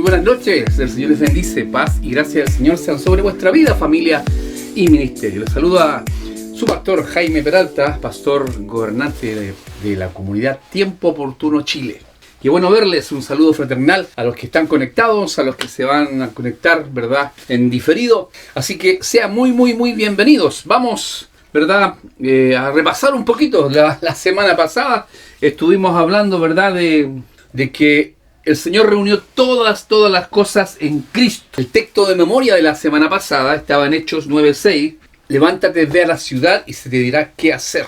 buenas noches, el Señor les bendice, paz y gracia del Señor sean sobre vuestra vida, familia y ministerio. Les saluda su pastor Jaime Peralta, pastor gobernante de la comunidad Tiempo Oportuno Chile. Qué bueno verles, un saludo fraternal a los que están conectados, a los que se van a conectar, ¿verdad?, en diferido. Así que sean muy bienvenidos. Vamos, ¿verdad?, a repasar un poquito. La semana pasada estuvimos hablando, ¿verdad?, de que el Señor reunió todas las cosas en Cristo. El texto de memoria de la semana pasada estaba en Hechos 9:6. Levántate, ve a la ciudad y se te dirá qué hacer.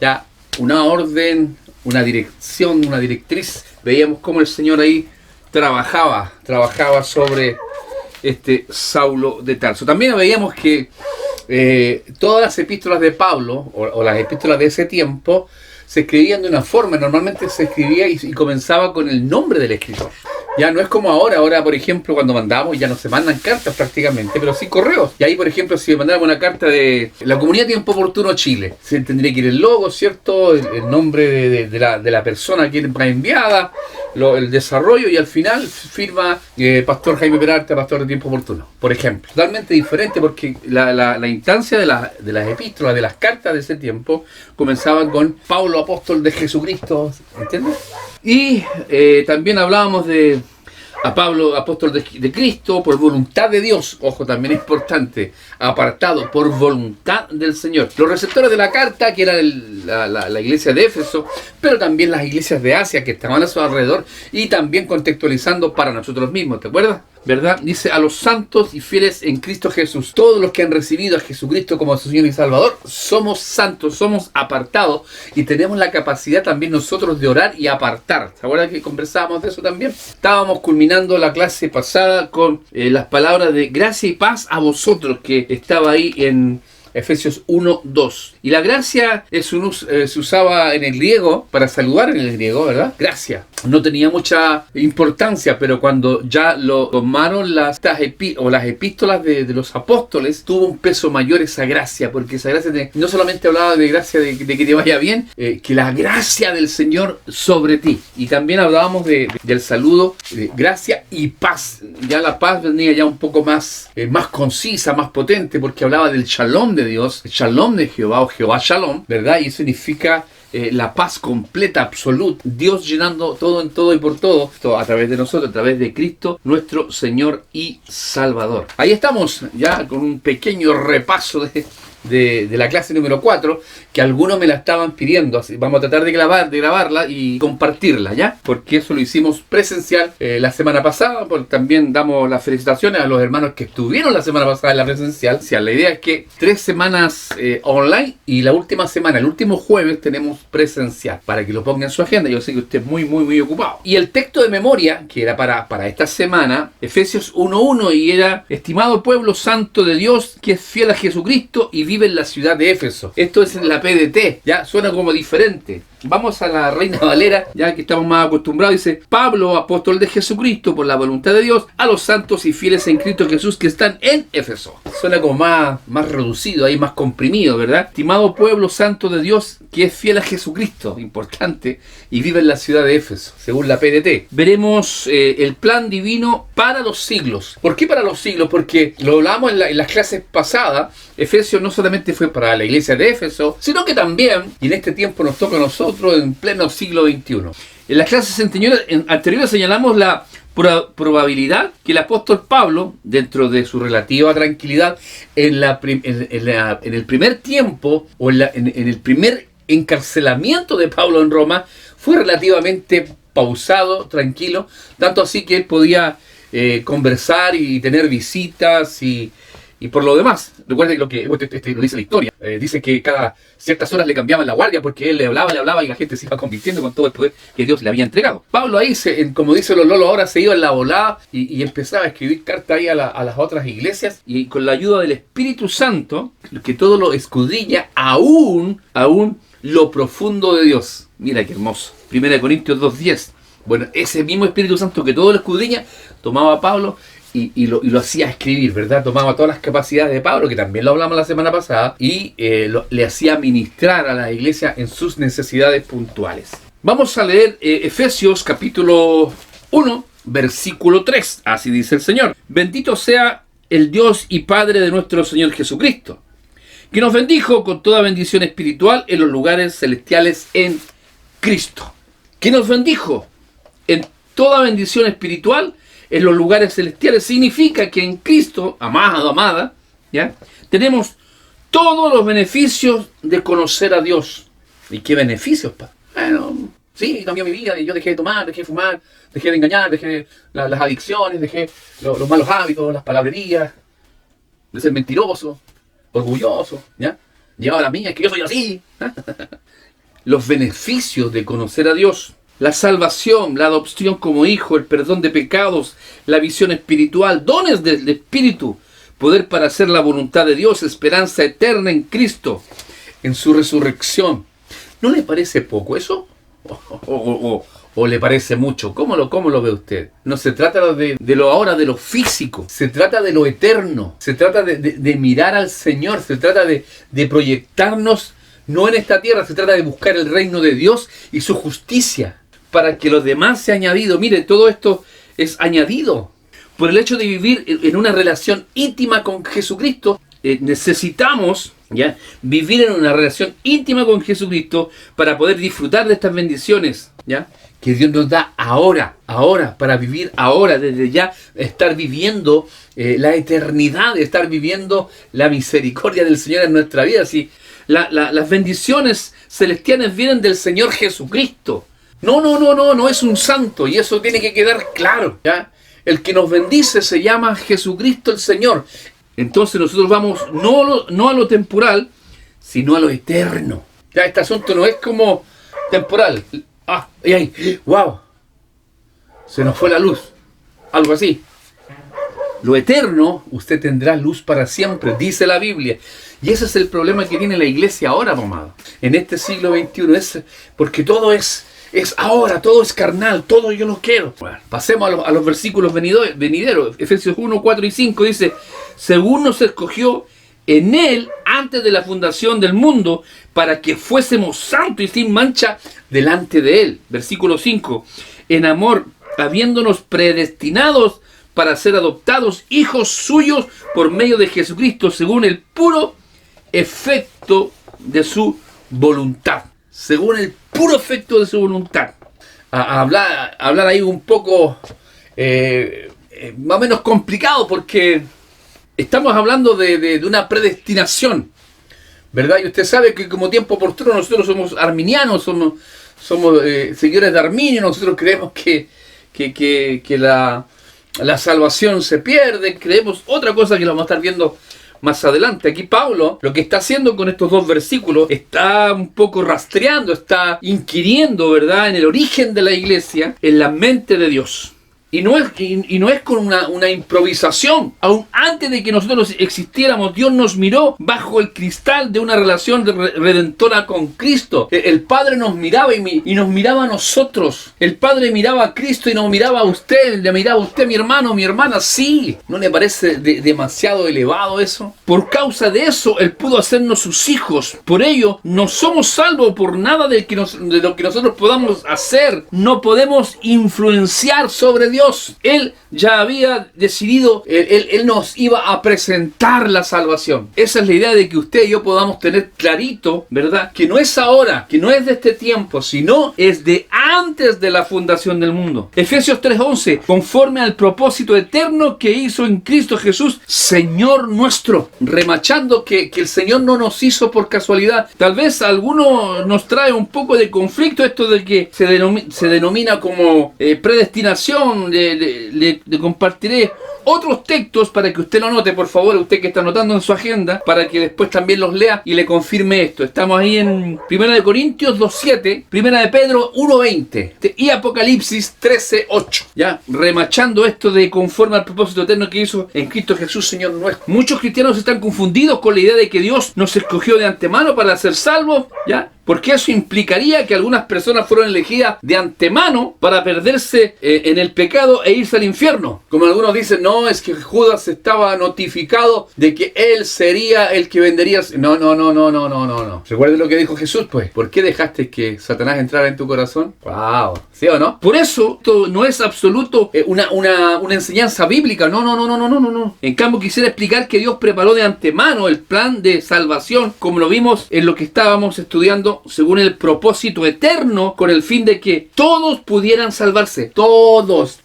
Ya, una orden, una dirección, una directriz. Veíamos cómo el Señor ahí trabajaba sobre Saulo de Tarso. También veíamos que todas las epístolas de Pablo, o las epístolas de ese tiempo, se escribían de una forma. Normalmente se escribía y comenzaba con el nombre del escritor. Ya no es como ahora, por ejemplo, cuando mandamos, ya no se mandan cartas prácticamente, pero sí correos. Y ahí, por ejemplo, si mandáramos una carta de la comunidad Tiempo Oportuno Chile, se tendría que ir el logo, ¿cierto? El nombre de la persona a quien va enviada, el desarrollo, y al final firma Pastor Jaime Peralta, pastor de Tiempo Oportuno, por ejemplo. Totalmente diferente, porque la instancia de las epístolas, de las cartas de ese tiempo, comenzaban con Pablo, apóstol de Jesucristo, ¿entiendes? Y también hablábamos de a Pablo, apóstol de Cristo, por voluntad de Dios. Ojo, también es importante, apartado por voluntad del Señor. Los receptores de la carta, que era la iglesia de Éfeso, pero también las iglesias de Asia que estaban a su alrededor, y también contextualizando para nosotros mismos, ¿te acuerdas? ¿Verdad? Dice: a los santos y fieles en Cristo Jesús, todos los que han recibido a Jesucristo como su Señor y Salvador, somos santos, somos apartados, y tenemos la capacidad también nosotros de orar y apartar. ¿Se acuerdan que conversábamos de eso también? Estábamos culminando la clase pasada con las palabras de gracia y paz a vosotros, que estaba ahí en Efesios 1:2. Y la gracia se usaba en el griego, para saludar en el griego, ¿verdad? Gracia. No tenía mucha importancia, pero cuando ya lo tomaron las epístolas de los apóstoles, tuvo un peso mayor esa gracia, porque esa gracia no solamente hablaba de gracia de que te vaya bien, que la gracia del Señor sobre ti. Y también hablábamos del saludo, de gracia y paz. Ya la paz venía ya un poco más concisa, más potente, porque hablaba del shalom de Dios, el shalom de Jehová, o Jehová shalom, ¿verdad? Y eso significa la paz completa, absoluta, Dios llenando todo en todo y por todo a través de nosotros, a través de Cristo, nuestro Señor y Salvador. Ahí estamos ya con un pequeño repaso de la clase número 4, que algunos me la estaban pidiendo. Así vamos a tratar de grabarla y compartirla, ¿ya? Porque eso lo hicimos presencial la semana pasada. También damos las felicitaciones a los hermanos que estuvieron la semana pasada en la presencial. O sea, la idea es que 3 semanas online, y la última semana, el último jueves, tenemos presencial, para que lo ponga en su agenda. Yo sé que usted es muy ocupado. Y el texto de memoria, que era para esta semana, Efesios 1:1, y era: estimado pueblo santo de Dios, que es fiel a Jesucristo y vive en la ciudad de Éfeso. Esto es en la PDT, ya suena como diferente. Vamos a la Reina Valera, ya que estamos más acostumbrados. Dice: Pablo, apóstol de Jesucristo, por la voluntad de Dios, a los santos y fieles en Cristo Jesús que están en Éfeso. Suena como más reducido, ahí más comprimido, ¿verdad? Estimado pueblo santo de Dios, que es fiel a Jesucristo, importante, y vive en la ciudad de Éfeso, según la PDT. Veremos el plan divino para los siglos. ¿Por qué para los siglos? Porque lo hablábamos en las clases pasadas. Efesios no solamente fue para la iglesia de Éfeso, sino que también, y en este tiempo nos toca a nosotros, en pleno siglo XXI. En las clases anteriores señalamos la probabilidad que el apóstol Pablo, dentro de su relativa tranquilidad, en el primer tiempo, o en el primer encarcelamiento de Pablo en Roma, fue relativamente pausado, tranquilo, tanto así que él podía conversar y tener visitas y por lo demás. Recuerden lo que lo dice la historia. Dice que cada ciertas horas le cambiaban la guardia, porque él le hablaba y la gente se iba convirtiendo con todo el poder que Dios le había entregado. Pablo ahí, como dicen los lolos ahora, se iba en la volada y empezaba a escribir cartas ahí a las otras iglesias, y con la ayuda del Espíritu Santo, que todo lo escudriña aún lo profundo de Dios. Mira qué hermoso. 1 Corintios 2:10. Bueno, ese mismo Espíritu Santo que todo lo escudriña, tomaba a Pablo y lo hacía escribir, ¿verdad? Tomaba todas las capacidades de Pablo, que también lo hablamos la semana pasada, y le hacía ministrar a la iglesia en sus necesidades puntuales. Vamos a leer Efesios capítulo 1, versículo 3. Así dice el Señor: bendito sea el Dios y Padre de nuestro Señor Jesucristo, que nos bendijo con toda bendición espiritual en los lugares celestiales en Cristo. Que nos bendijo en toda bendición espiritual en los lugares celestiales. Significa que en Cristo, amado, amada, ¿ya?, tenemos todos los beneficios de conocer a Dios. ¿Y qué beneficios, pa? Bueno, sí, cambió mi vida. Yo dejé de tomar, dejé de fumar, dejé de engañar, dejé las adicciones, dejé los malos hábitos, las palabrerías, de ser mentiroso, orgulloso, ¿ya? Llevaba la mía, es que yo soy así. Los beneficios de conocer a Dios: la salvación, la adopción como hijo, el perdón de pecados, la visión espiritual, dones del Espíritu, poder para hacer la voluntad de Dios, esperanza eterna en Cristo, en su resurrección. ¿No le parece poco eso? ¿O le parece mucho? ¿Cómo lo ve usted? No se trata de lo ahora, de lo físico. Se trata de lo eterno. Se trata de mirar al Señor. Se trata de proyectarnos, no en esta tierra. Se trata de buscar el reino de Dios y su justicia, para que los demás sea añadido. Mire, todo esto es añadido por el hecho de vivir en una relación íntima con Jesucristo. Necesitamos, ¿ya?, vivir en una relación íntima con Jesucristo para poder disfrutar de estas bendiciones, ¿ya?, que Dios nos da ahora, para vivir ahora, desde ya, estar viviendo la eternidad, estar viviendo la misericordia del Señor en nuestra vida. ¿Sí? Las bendiciones celestiales vienen del Señor Jesucristo. No es un santo, y eso tiene que quedar claro, ¿ya? El que nos bendice se llama Jesucristo el Señor. Entonces nosotros vamos no a lo temporal, sino a lo eterno. Ya, este asunto no es como temporal. ¡Wow! Se nos fue la luz. Algo así. Lo eterno, usted tendrá luz para siempre, dice la Biblia. Y ese es el problema que tiene la iglesia ahora, amado. En este siglo XXI, es porque todo es ahora, todo es carnal, todo yo lo quiero. Bueno, pasemos a los versículos venideros. Efesios 1, 4 y 5 dice: según nos escogió en Él antes de la fundación del mundo, para que fuésemos santos y sin mancha delante de Él. Versículo 5: en amor, habiéndonos predestinados para ser adoptados hijos suyos por medio de Jesucristo, según el puro efecto de su voluntad. Según el puro efecto de su voluntad. Hablar ahí un poco más o menos complicado, porque estamos hablando de una predestinación, ¿verdad? Y usted sabe que como tiempo oportuno nosotros somos arminianos, somos seguidores de Arminio. Nosotros creemos que la salvación se pierde, creemos otra cosa que lo vamos a estar viendo más adelante. Aquí Pablo lo que está haciendo con estos dos versículos, está un poco rastreando, está inquiriendo, ¿verdad?, en el origen de la iglesia, en la mente de Dios. Y no es con una improvisación. Aún antes de que nosotros existiéramos, Dios nos miró bajo el cristal de una relación redentora con Cristo. El Padre nos miraba y nos miraba a nosotros. El Padre miraba a Cristo y nos miraba a usted. Le miraba a usted, mi hermano, mi hermana. Sí. ¿No le parece demasiado elevado eso? Por causa de eso, Él pudo hacernos sus hijos. Por ello, no somos salvos por nada de lo que nosotros podamos hacer. No podemos influenciar sobre Dios. Él ya había decidido, Él nos iba a presentar la salvación. Esa es la idea, de que usted y yo podamos tener clarito, ¿verdad?, que no es ahora, que no es de este tiempo, sino es de antes de la fundación del mundo. Efesios 3:11: conforme al propósito eterno que hizo en Cristo Jesús, Señor nuestro. Remachando que el Señor no nos hizo por casualidad. Tal vez a algunos nos trae un poco de conflicto esto de que se denomina como predestinación. Le compartiré otros textos para que usted lo note, por favor, usted que está anotando en su agenda, para que después también los lea y le confirme esto. Estamos ahí en 1 Corintios 2:7, 1 de Pedro 1:20 y Apocalipsis 13:8. Ya, remachando esto de conforme al propósito eterno que hizo en Cristo Jesús, Señor nuestro. Muchos cristianos están confundidos con la idea de que Dios nos escogió de antemano para ser salvos, ¿ya?, Porque eso implicaría que algunas personas fueron elegidas de antemano para perderse en el pecado e irse al infierno. Como algunos dicen, no, es que Judas estaba notificado de que él sería el que vendería. No. Recuerden lo que dijo Jesús, pues. ¿Por qué dejaste que Satanás entrara en tu corazón? ¡Wow! ¿Sí o no? Por eso, esto no es absoluto una enseñanza bíblica. No. En cambio, quisiera explicar que Dios preparó de antemano el plan de salvación, como lo vimos en lo que estábamos estudiando, según el propósito eterno, con el fin de que todos pudieran salvarse. Todos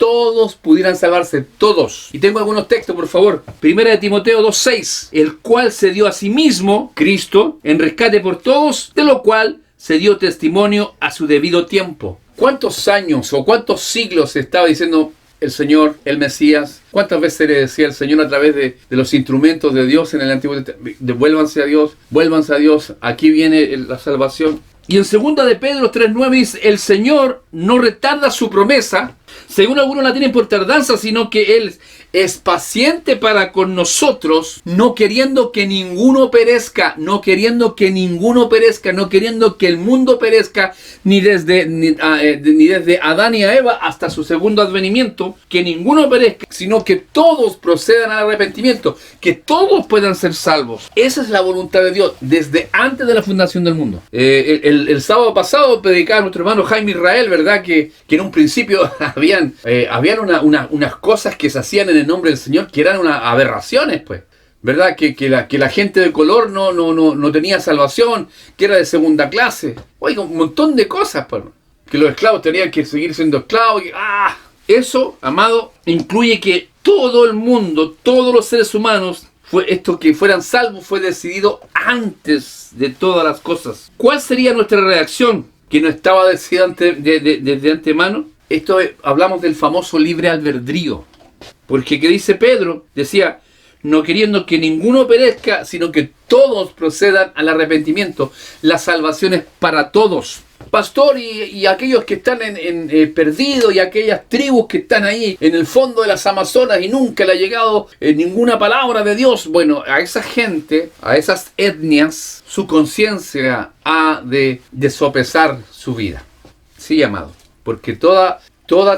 pudieran salvarse. Todos. Y tengo algunos textos, por favor. Primera de Timoteo 2:6, el cual se dio a sí mismo, Cristo, en rescate por todos, de lo cual se dio testimonio a su debido tiempo. ¿Cuántos años o cuántos siglos estaba diciendo el Señor, el Mesías? ¿Cuántas veces le decía el Señor a través de los instrumentos de Dios en el Antiguo Testamento? Vuélvanse a Dios, aquí viene la salvación. Y en 2 de Pedro 3:9 dice, el Señor no retarda su promesa, según algunos la tienen por tardanza, sino que Él es paciente para con nosotros, no queriendo que ninguno perezca, no queriendo que el mundo perezca, ni desde Adán y a Eva hasta su segundo advenimiento, que ninguno perezca, sino que todos procedan al arrepentimiento, que todos puedan ser salvos. Esa es la voluntad de Dios, desde antes de la fundación del mundo. El sábado pasado predicaba nuestro hermano Jaime Israel, ¿verdad? Que en un principio habían unas cosas que se hacían en el nombre del Señor que eran unas aberraciones, pues. ¿Verdad? Que la gente de color no tenía salvación, que era de segunda clase. Oiga, un montón de cosas, pues. Que los esclavos tenían que seguir siendo esclavos. Eso, amado, incluye que todo el mundo, todos los seres humanos, esto que fueran salvos fue decidido antes de todas las cosas. ¿Cuál sería nuestra reacción? Que no estaba decidida desde antemano. Hablamos del famoso libre albedrío. Porque ¿qué dice Pedro? Decía, no queriendo que ninguno perezca, sino que todos procedan al arrepentimiento. La salvación es para todos. Pastor, y aquellos que están perdidos, y aquellas tribus que están ahí en el fondo de las Amazonas y nunca le ha llegado ninguna palabra de Dios. Bueno, a esa gente, a esas etnias, su conciencia ha de sopesar su vida. Sí, amado. Porque toda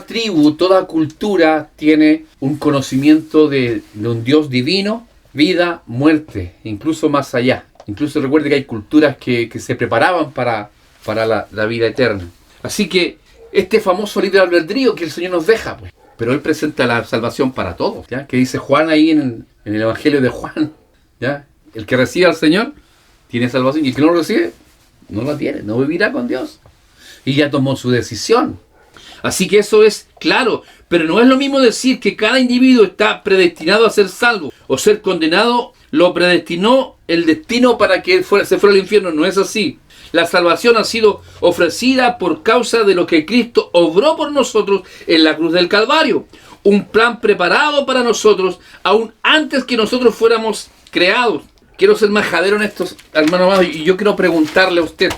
tribu, toda cultura tiene un conocimiento de un Dios divino, vida, muerte, incluso más allá. Incluso recuerde que hay culturas que se preparaban para la vida eterna. Así que este famoso libre albedrío que el Señor nos deja, pues. Pero Él presenta la salvación para todos, ¿ya? Que dice Juan ahí en el Evangelio de Juan, ¿ya? El que recibe al Señor tiene salvación, y el que no lo recibe, no la tiene, no vivirá con Dios. Y ya tomó su decisión. Así que eso es claro, pero no es lo mismo decir que cada individuo está predestinado a ser salvo o ser condenado. Lo predestinó el destino para que se fuera al infierno. No es así. La salvación ha sido ofrecida por causa de lo que Cristo obró por nosotros en la cruz del Calvario. Un plan preparado para nosotros aún antes que nosotros fuéramos creados. Quiero ser majadero en estos, hermano amado, y yo quiero preguntarle a usted,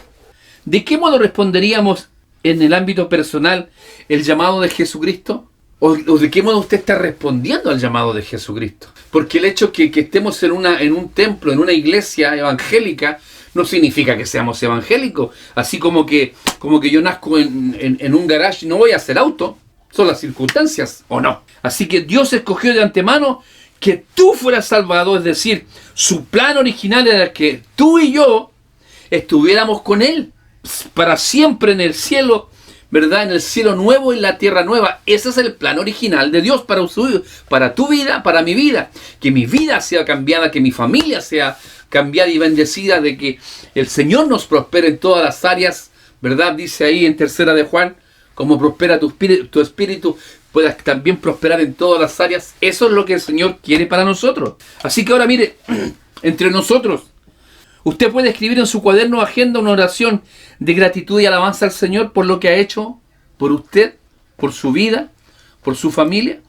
¿de qué modo responderíamos en el ámbito personal el llamado de Jesucristo? ¿O de qué modo usted está respondiendo al llamado de Jesucristo? Porque el hecho que estemos en un templo, en una iglesia evangélica, no significa que seamos evangélicos. Así como que yo nazco en un garage y no voy a hacer auto. Son las circunstancias, ¿o no? Así que Dios escogió de antemano que tú fueras salvado. Es decir, su plan original era que tú y yo estuviéramos con Él para siempre en el cielo, ¿verdad? En el cielo nuevo y la tierra nueva. Ese es el plan original de Dios para tu vida, para mi vida. Que mi vida sea cambiada, que mi familia sea cambiada y bendecida, de que el Señor nos prospere en todas las áreas, ¿verdad? Dice ahí en 3 de Juan, como prospera tu espíritu, puedas también prosperar en todas las áreas. Eso es lo que el Señor quiere para nosotros. Así que ahora mire, entre nosotros, usted puede escribir en su cuaderno agenda una oración de gratitud y alabanza al Señor por lo que ha hecho por usted, por su vida, por su familia.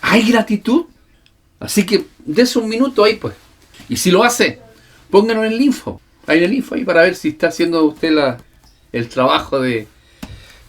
¿Hay gratitud? Así que dése un minuto ahí, pues. Y si lo hace, pónganlo en el info. Hay en el info ahí para ver si está haciendo usted el trabajo de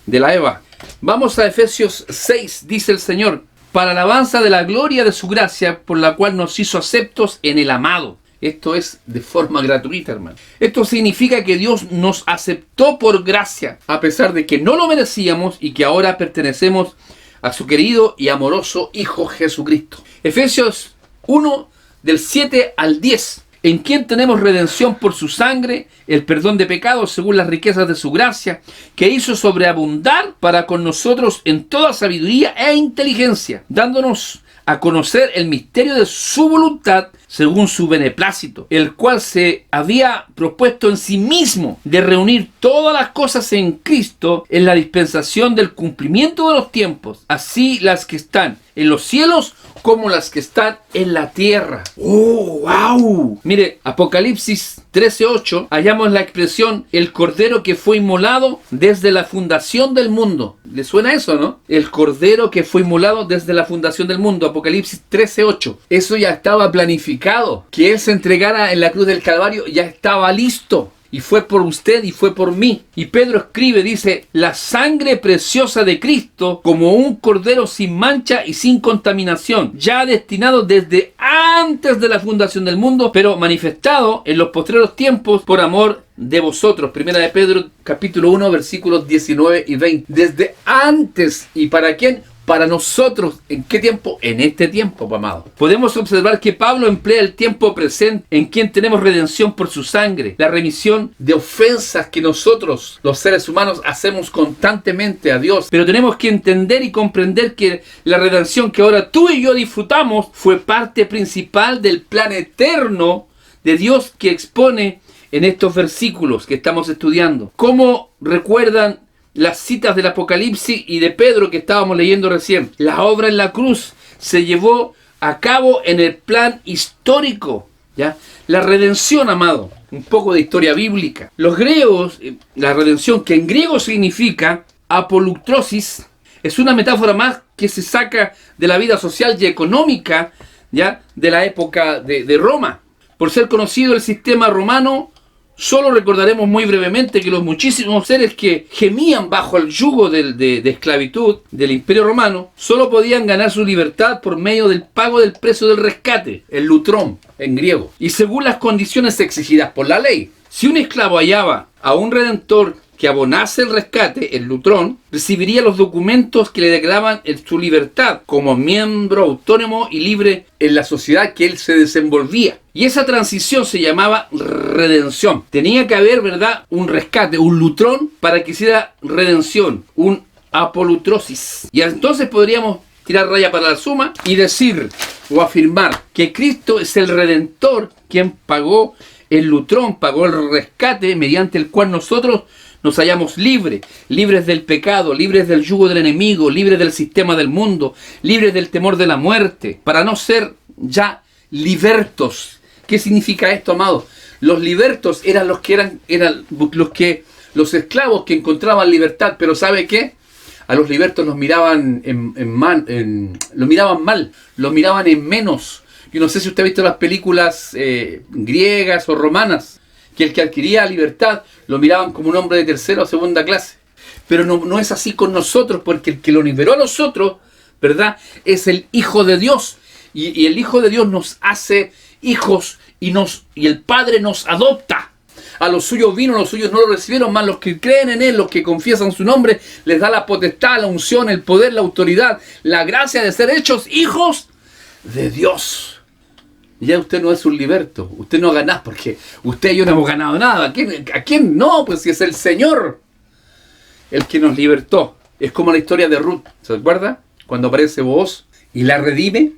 la Eva. Vamos a Efesios 6, dice el Señor, para alabanza de la gloria de su gracia, por la cual nos hizo aceptos en el amado. Esto es de forma gratuita, hermano. Esto significa que Dios nos aceptó por gracia, a pesar de que no lo merecíamos y que ahora pertenecemos a su querido y amoroso Hijo Jesucristo. Efesios 1, del 7 al 10. En quien tenemos redención por su sangre, el perdón de pecados según las riquezas de su gracia, que hizo sobreabundar para con nosotros en toda sabiduría e inteligencia, dándonos a conocer el misterio de su voluntad según su beneplácito, el cual se había propuesto en sí mismo de reunir todas las cosas en Cristo en la dispensación del cumplimiento de los tiempos, así las que están en los cielos como las que están en la tierra. ¡Oh, wow! Mire, Apocalipsis 13:8, hallamos la expresión el cordero que fue inmolado desde la fundación del mundo. ¿Le suena eso, no? El cordero que fue inmolado desde la fundación del mundo. Apocalipsis 13:8. Eso ya estaba planificado. Que Él se entregara en la cruz del Calvario ya estaba listo. Y fue por usted y fue por mí. Y Pedro escribe, dice, la sangre preciosa de Cristo como un cordero sin mancha y sin contaminación, ya destinado desde antes de la fundación del mundo, pero manifestado en los postreros tiempos por amor de vosotros. Primera de Pedro, capítulo 1, versículos 19 y 20. Desde antes. ¿Y para quién? Para nosotros. ¿En qué tiempo? En este tiempo, amado. Podemos observar que Pablo emplea el tiempo presente en quien tenemos redención por su sangre, la remisión de ofensas que nosotros, los seres humanos, hacemos constantemente a Dios. Pero tenemos que entender y comprender que la redención que ahora tú y yo disfrutamos fue parte principal del plan eterno de Dios que expone en estos versículos que estamos estudiando. ¿Cómo recuerdan las citas del Apocalipsis y de Pedro que estábamos leyendo recién? La obra en la cruz se llevó a cabo en el plan histórico, ¿ya? La redención, amado, un poco de historia bíblica. Los griegos, la redención, que en griego significa apolutrosis, es una metáfora más que se saca de la vida social y económica, ¿ya?, de la época de Roma. Por ser conocido el sistema romano, solo recordaremos muy brevemente que los muchísimos seres que gemían bajo el yugo de esclavitud del Imperio Romano solo podían ganar su libertad por medio del pago del precio del rescate, el lutrón en griego, y según las condiciones exigidas por la ley. Si un esclavo hallaba a un redentor que abonase el rescate, el lutrón, recibiría los documentos que le declaraban su libertad como miembro autónomo y libre en la sociedad que él se desenvolvía. Y esa transición se llamaba redención. Tenía que haber, ¿verdad?, un rescate, un lutrón, para que hiciera redención, un apolutrosis. Y entonces podríamos tirar raya para la suma y decir o afirmar que Cristo es el Redentor, quien pagó el lutrón, pagó el rescate mediante el cual nosotros nos hallamos libres del pecado, libres del yugo del enemigo, libres del sistema del mundo, libres del temor de la muerte, para no ser ya libertos. ¿Qué significa esto, amado? Los libertos eran los esclavos que encontraban libertad, pero ¿sabe qué? A los libertos los miraban los miraban mal, los miraban en menos. Yo no sé si usted ha visto las películas griegas o romanas, que el que adquiría libertad lo miraban como un hombre de tercera o segunda clase. Pero no es así con nosotros, porque el que lo liberó a nosotros, ¿verdad?, es el Hijo de Dios. Y el Hijo de Dios nos hace hijos y el Padre nos adopta. A los suyos vino, los suyos no lo recibieron, más los que creen en Él, los que confiesan su nombre, les da la potestad, la unción, el poder, la autoridad, la gracia de ser hechos hijos de Dios. Ya usted no es un liberto, usted no gana, porque usted y yo no hemos ganado nada. ¿A quién no? Pues si es el Señor el que nos libertó. Es como la historia de Ruth, ¿se acuerda? Cuando aparece Booz y la redime,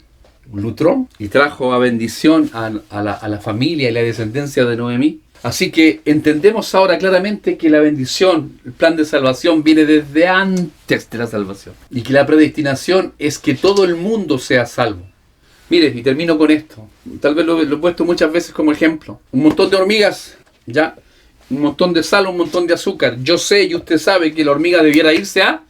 un lutrón, y trajo a bendición a la familia y la descendencia de Noemí. Así que entendemos ahora claramente que la bendición, el plan de salvación, viene desde antes de la salvación. Y que la predestinación es que todo el mundo sea salvo. Mire, y termino con esto. Tal vez lo he puesto muchas veces como ejemplo. Un montón de hormigas, ya, un montón de sal, un montón de azúcar. Yo sé y usted sabe que la hormiga debiera irse a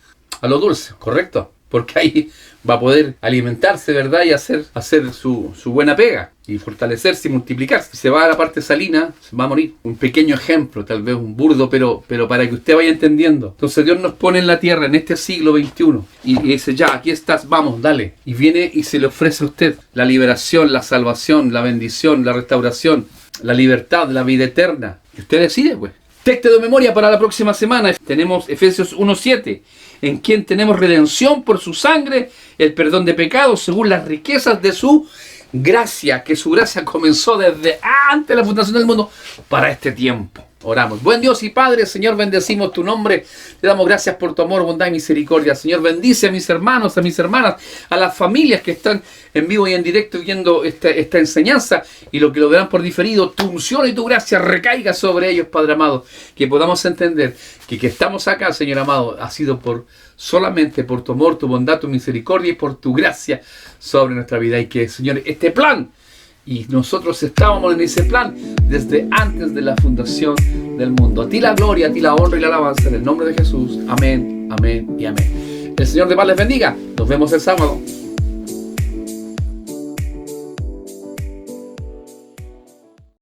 lo dulce, ¿correcto? Porque hay va a poder alimentarse, ¿verdad? Y hacer su buena pega y fortalecerse y multiplicarse. Si se va a la parte salina, se va a morir. Un pequeño ejemplo, tal vez un burdo, pero para que usted vaya entendiendo. Entonces Dios nos pone en la tierra en este siglo XXI y dice, ya, aquí estás, vamos, dale. Y viene y se le ofrece a usted la liberación, la salvación, la bendición, la restauración, la libertad, la vida eterna. Y usted decide, pues. Texto de memoria para la próxima semana. Tenemos Efesios 1:7, en quien tenemos redención por su sangre, el perdón de pecados según las riquezas de su gracia, que su gracia comenzó desde antes de la fundación del mundo para este tiempo. Oramos. Buen Dios y Padre, Señor, bendecimos tu nombre. Te damos gracias por tu amor, bondad y misericordia. Señor, bendice a mis hermanos, a mis hermanas, a las familias que están en vivo y en directo viendo esta enseñanza y lo que lo verán por diferido. Tu unción y tu gracia recaiga sobre ellos, Padre amado. Que podamos entender que estamos acá, Señor amado, ha sido solamente por tu amor, tu bondad, tu misericordia y por tu gracia sobre nuestra vida. Y que, Señor, este plan, y nosotros estábamos en ese plan desde antes de la fundación del mundo. A ti la gloria, a ti la honra y la alabanza en el nombre de Jesús. Amén, amén y amén. El Señor de paz les bendiga. Nos vemos el sábado.